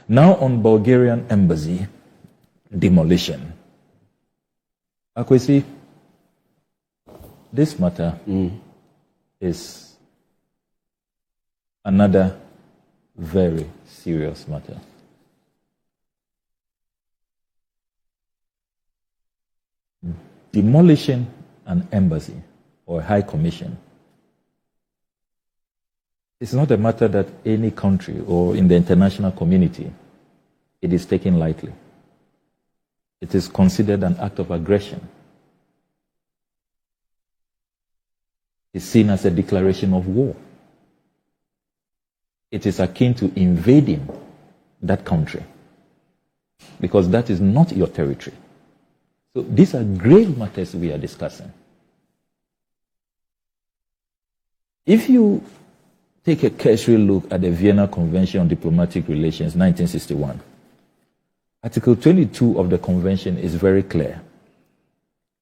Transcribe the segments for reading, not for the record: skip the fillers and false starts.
Now on Bulgarian Embassy demolition. Akwesi, this matter is another very serious matter. Demolishing an embassy or a high commission is not a matter that any country or in the international community it is taken lightly. It is considered an act of aggression. It's seen as a declaration of war. It is akin to invading that country because that is not your territory. So these are grave matters we are discussing. If you take a cursory look at the Vienna Convention on Diplomatic Relations, 1961, Article 22 of the convention is very clear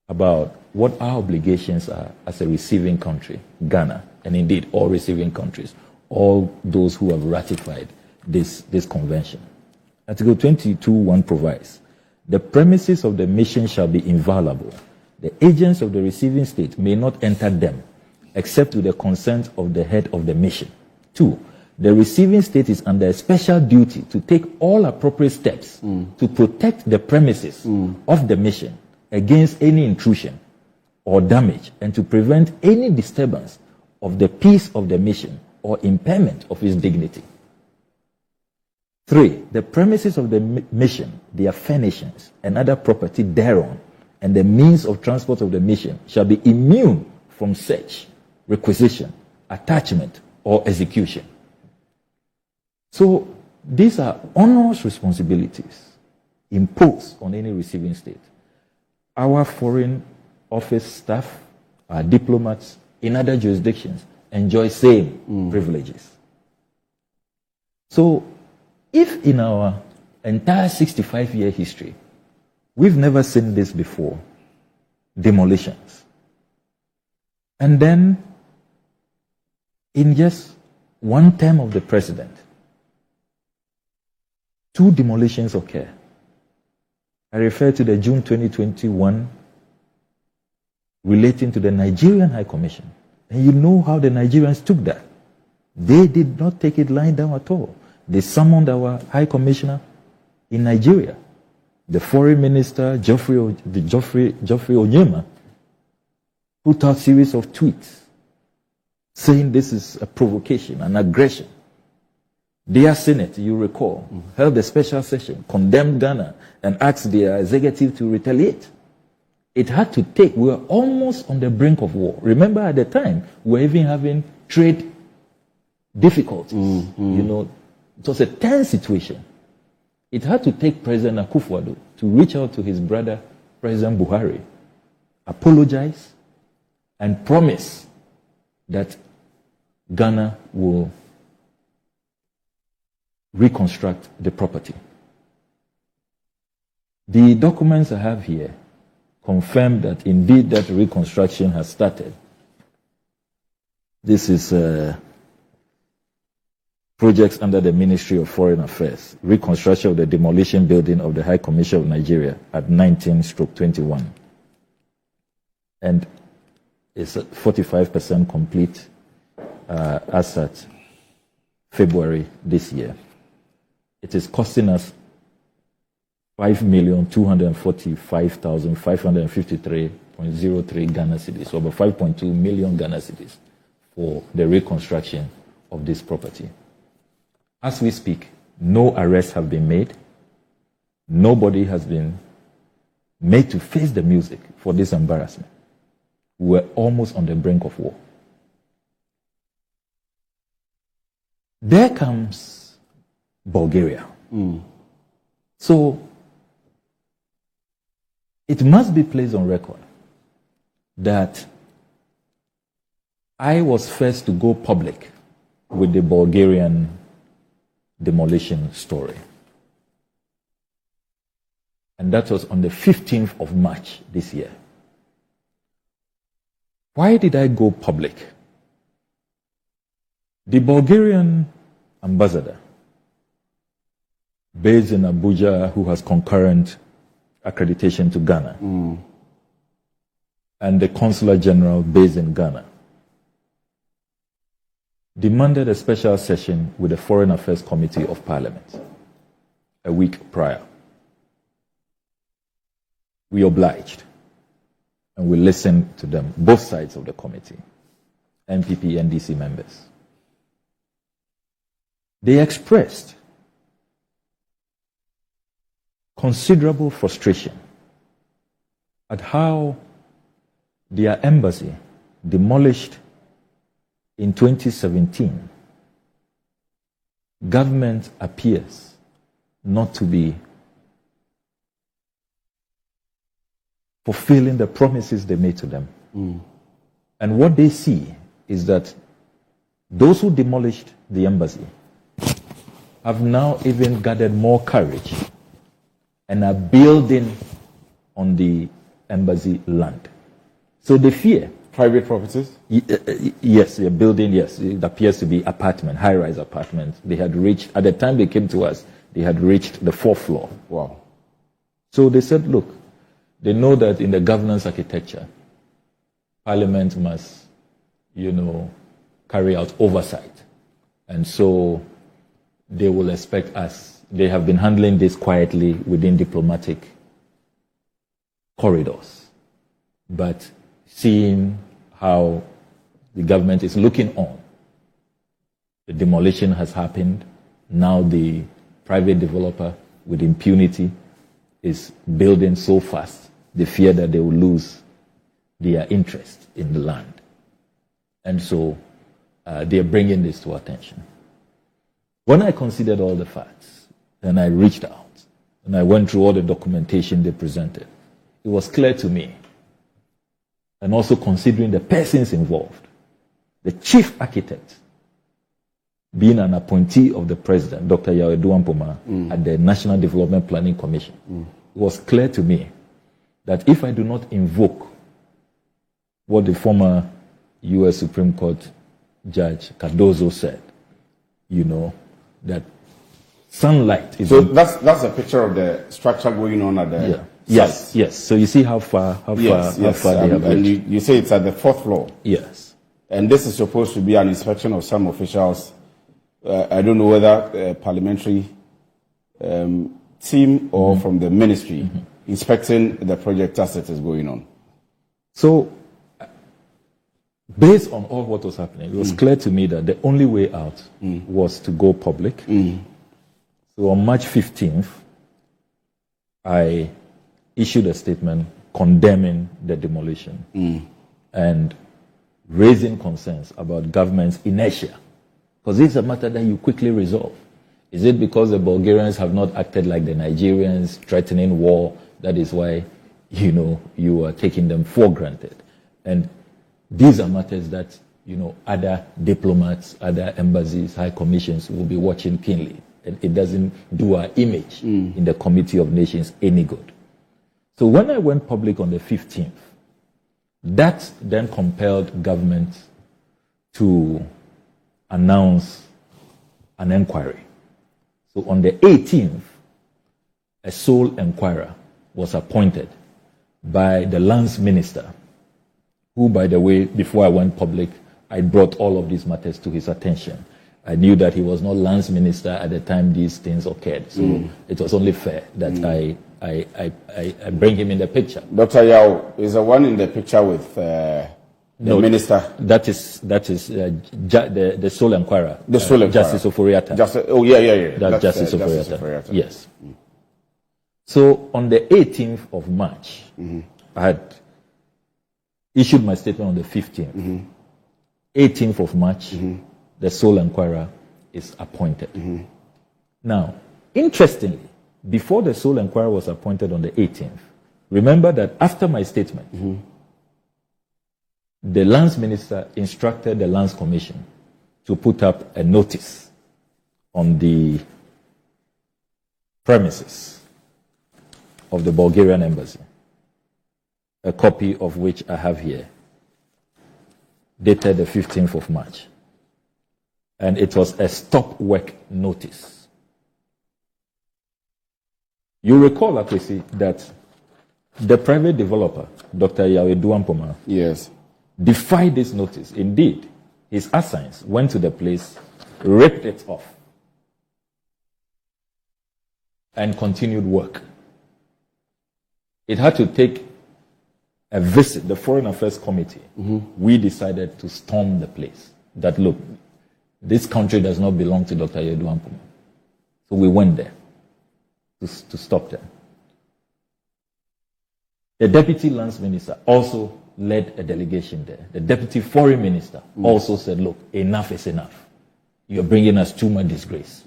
about what our obligations are as a receiving country, Ghana, and indeed all receiving countries, all those who have ratified this convention. Article 22(1) provides, the premises of the mission shall be inviolable. The agents of the receiving state may not enter them except with the consent of the head of the mission. 2, the receiving state is under a special duty to take all appropriate steps to protect the premises of the mission against any intrusion or damage and to prevent any disturbance of the peace of the mission or impairment of its dignity. 3, the premises of the mission, their furnishings and other property thereon, and the means of transport of the mission shall be immune from search, requisition, attachment, or execution. So these are onerous responsibilities imposed on any receiving state. Our foreign office staff, our diplomats in other jurisdictions enjoy same privileges. So if in our entire 65-year history, we've never seen this before, demolitions, and then in just one term of the president, 2 demolitions occur. I refer to the June 2021 relating to the Nigerian High Commission. And you know how the Nigerians took that. They did not take it lying down at all. They summoned our High Commissioner in Nigeria, the Foreign Minister, Geoffrey Onyema, who put out a series of tweets saying this is a provocation, an aggression. Their Senate, you recall, held a special session, condemned Ghana, and asked their executive to retaliate. It had to take, we were almost on the brink of war. Remember at the time, we were even having trade difficulties. You know, it was a tense situation. It had to take President Akufo-Addo to reach out to his brother, President Buhari, apologize, and promise that Ghana will reconstruct the property. The documents I have here confirm that indeed that reconstruction has started. This is projects under the Ministry of Foreign Affairs, reconstruction of the demolition building of the High Commission of Nigeria at 19/21. And it's 45% complete as at February this year. It is costing us 5,245,553.03 Ghana cedis, so about 5.2 million Ghana cedis for the reconstruction of this property. As we speak, no arrests have been made. Nobody has been made to face the music for this embarrassment. We're almost on the brink of war. There comes Bulgaria. So it must be placed on record that I was first to go public with the Bulgarian demolition story. And that was on the 15th of March this year. Why did I go public? The Bulgarian ambassador based in Abuja who has concurrent accreditation to Ghana, and the Consular General based in Ghana, demanded a special session with the Foreign Affairs Committee of Parliament a week prior. We obliged, and we listened to them, both sides of the committee, NPP and NDC members. They expressed considerable frustration at how their embassy demolished in 2017, government appears not to be fulfilling the promises they made to them. And what they see is that those who demolished the embassy have now even gathered more courage and are building on the embassy land. So they fear. Private properties? Yes, they're building, yes. It appears to be apartment, high-rise apartments. They had reached, at the time they came to us, they had reached the 4th floor. Wow. So they said, look, they know that in the governance architecture, Parliament must, carry out oversight. And so they will expect us. They have been handling this quietly within diplomatic corridors. But seeing how the government is looking on, the demolition has happened. Now the private developer with impunity is building so fast, they fear that they will lose their interest in the land. And so they are bringing this to attention. When I considered all the facts, and I reached out, and I went through all the documentation they presented, it was clear to me, and also considering the persons involved, the chief architect, being an appointee of the president, Dr. Yawedu Ampoma, at the National Development Planning Commission, it was clear to me that if I do not invoke what the former U.S. Supreme Court Judge Cardozo said, that sunlight is... So that's a picture of the structure going on at the site. Yes. So you see how far they have reached. And you say it's at the 4th floor. Yes. And this is supposed to be an inspection of some officials. I don't know whether a parliamentary team or from the ministry inspecting the project as it is going on. So, based on all what was happening, it was clear to me that the only way out was to go public. So on March 15th, I issued a statement condemning the demolition and raising concerns about government's inertia. Because this is a matter that you quickly resolve. Is it because the Bulgarians have not acted like the Nigerians, threatening war? That is why, you are taking them for granted. And these are matters that, other diplomats, other embassies, high commissions will be watching keenly. And it doesn't do our image in the Committee of Nations any good. So when I went public on the 15th, that then compelled government to announce an inquiry. So on the 18th, a sole inquirer was appointed by the Lands Minister, who, by the way, before I went public, I brought all of these matters to his attention. I knew that he was not Lands Minister at the time these things occurred. So it was only fair that I bring him in the picture. Dr. Yao, is the one in the picture with the minister? That is the sole inquirer. The sole inquirer. Justice Oforiatta. That's Justice Oforiatta. Yes. So on the 18th of March, I had issued my statement on the 15th. 18th of March, the sole inquirer is appointed. Now, interestingly, before the sole inquirer was appointed on the 18th, remember that after my statement, the Lands Minister instructed the Lands Commission to put up a notice on the premises of the Bulgarian Embassy, a copy of which I have here, dated the 15th of March. And it was a stop work notice. You recall, Akwesi, that the private developer, Dr. Yahweh Duampoma, Yes. defied this notice. Indeed, his assigns went to the place, ripped it off, and continued work. It had to take a visit, the Foreign Affairs Committee. We decided to storm the place. That, look, this country does not belong to Dr. Yahweh Duampoma. So we went there to stop them. The Deputy Lands Minister also led a delegation there. The Deputy Foreign Minister also said, look, enough is enough. You're bringing us too much disgrace.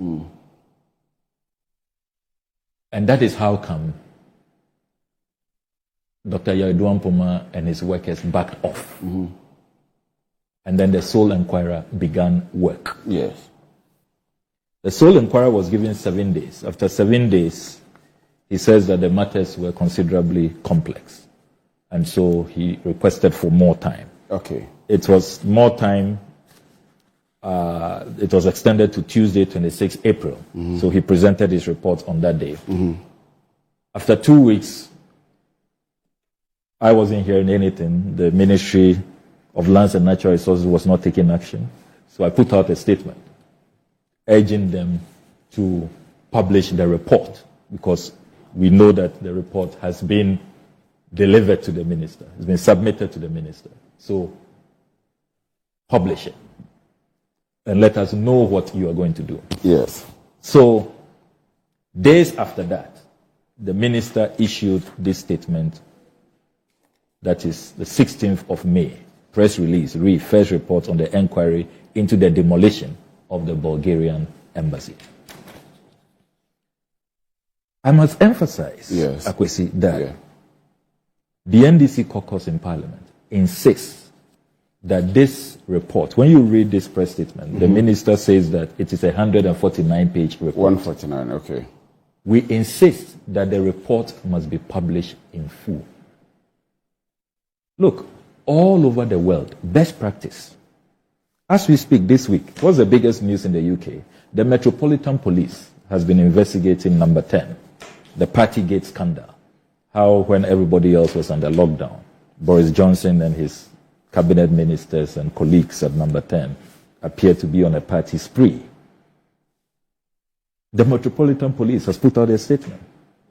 And that is how come Dr. Yahweh Duampoma and his workers backed off. And then the sole inquirer began work. Yes. The sole inquirer was given 7 days. After 7 days, he says that the matters were considerably complex. And so he requested for more time. Okay. It was more time. It was extended to Tuesday, 26 April. So he presented his report on that day. After 2 weeks, I wasn't hearing anything. The Ministry of Lands and Natural Resources was not taking action. So I put out a statement urging them to publish the report, because we know that the report has been delivered to the minister. It's been submitted to the minister. So publish it and let us know what you are going to do. Yes. So days after that, the minister issued this statement, that is the 16th of May, press release, first report on the inquiry into the demolition of the Bulgarian Embassy. I must emphasize, Akwesi, that the NDC caucus in Parliament insists that this report, when you read this press statement, the minister says that it is a 149-page report. 149, okay. We insist that the report must be published in full. Look, all over the world, best practice. As we speak this week, what's the biggest news in the UK? The Metropolitan Police has been investigating number 10, the Partygate scandal. How, when everybody else was under lockdown, Boris Johnson and his cabinet ministers and colleagues at number 10 appeared to be on a party spree. The Metropolitan Police has put out a statement.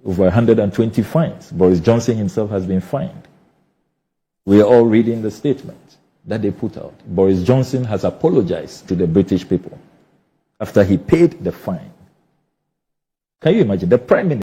Over 120 fines. Boris Johnson himself has been fined. We are all reading the statement that they put out. Boris Johnson has apologized to the British people after he paid the fine. Can you imagine? The Prime Minister